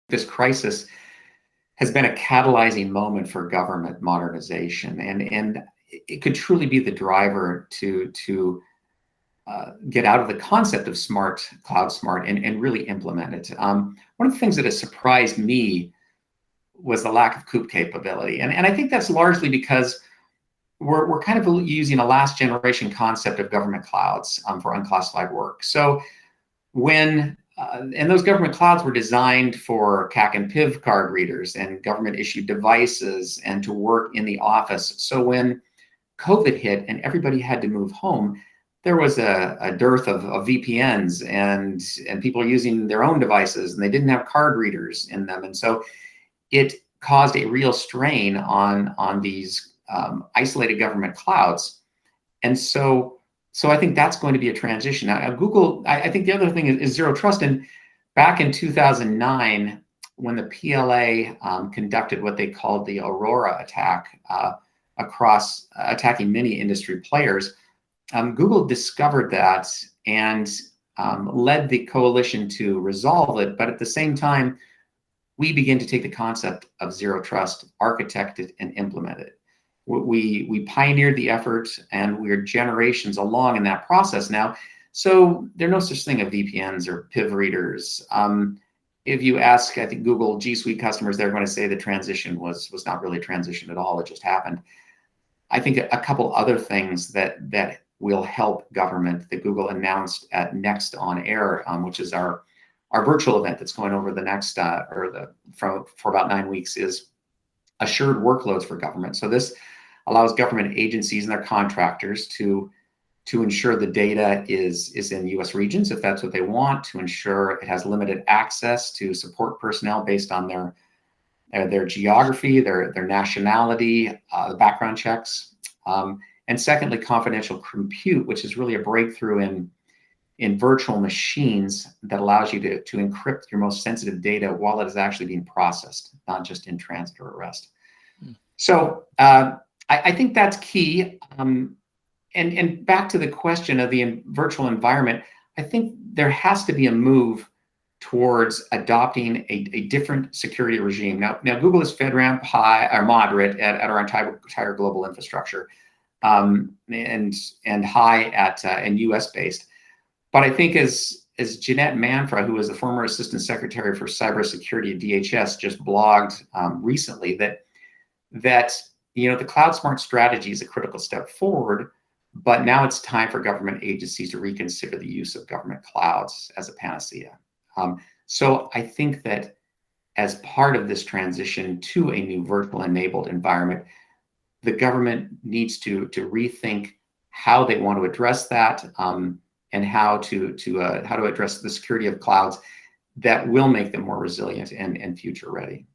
this crisis has been a catalyzing moment for government modernization, and it could truly be the driver to get out of the concept of cloud smart, and really implement it. One of the things that has surprised me was the lack of COOP capability, and I think that's largely because we're kind of using a last generation concept of government clouds for unclassified work. So when and those government clouds were designed for CAC and PIV card readers and government issued devices and to work in the office. So when COVID hit and everybody had to move home, there was a dearth of VPNs, and people using their own devices, and they didn't have card readers in them. And so it caused a real strain on these isolated government clouds. And so I think that's going to be a transition. Now, Google, I think the other thing is zero trust. And back in 2009, when the PLA conducted what they called the Aurora attack across attacking many industry players, Google discovered that and led the coalition to resolve it. But at the same time, we began to take the concept of zero trust, architect it, and implement it. We pioneered the effort, and we're generations along in that process now. So there's no such thing as VPNs or PIV readers. If you ask, I think, Google G Suite customers, they're going to say the transition was not really a transition at all. It just happened. I think a couple other things that will help government that Google announced at Next on Air, which is our virtual event that's going over the next for about 9 weeks, is assured workloads for government. So this allows government agencies and their contractors to ensure the data is in U.S. regions, if that's what they want, to ensure it has limited access to support personnel based on their geography, their nationality, the background checks, and secondly, confidential compute, which is really a breakthrough in virtual machines that allows you to encrypt your most sensitive data while it is actually being processed, not just in transit or at rest. So I think that's key. And back to the question of the virtual environment, I think there has to be a move towards adopting a different security regime. Now Google is FedRAMP high or moderate at our entire global infrastructure, and high and US based. But I think as Jeanette Manfra, who was the former Assistant Secretary for Cybersecurity at DHS, just blogged recently, that the cloud smart strategy is a critical step forward, but now it's time for government agencies to reconsider the use of government clouds as a panacea. So I think that as part of this transition to a new virtual enabled environment, the government needs to rethink how they want to address that, and how to address the security of clouds that will make them more resilient and future ready.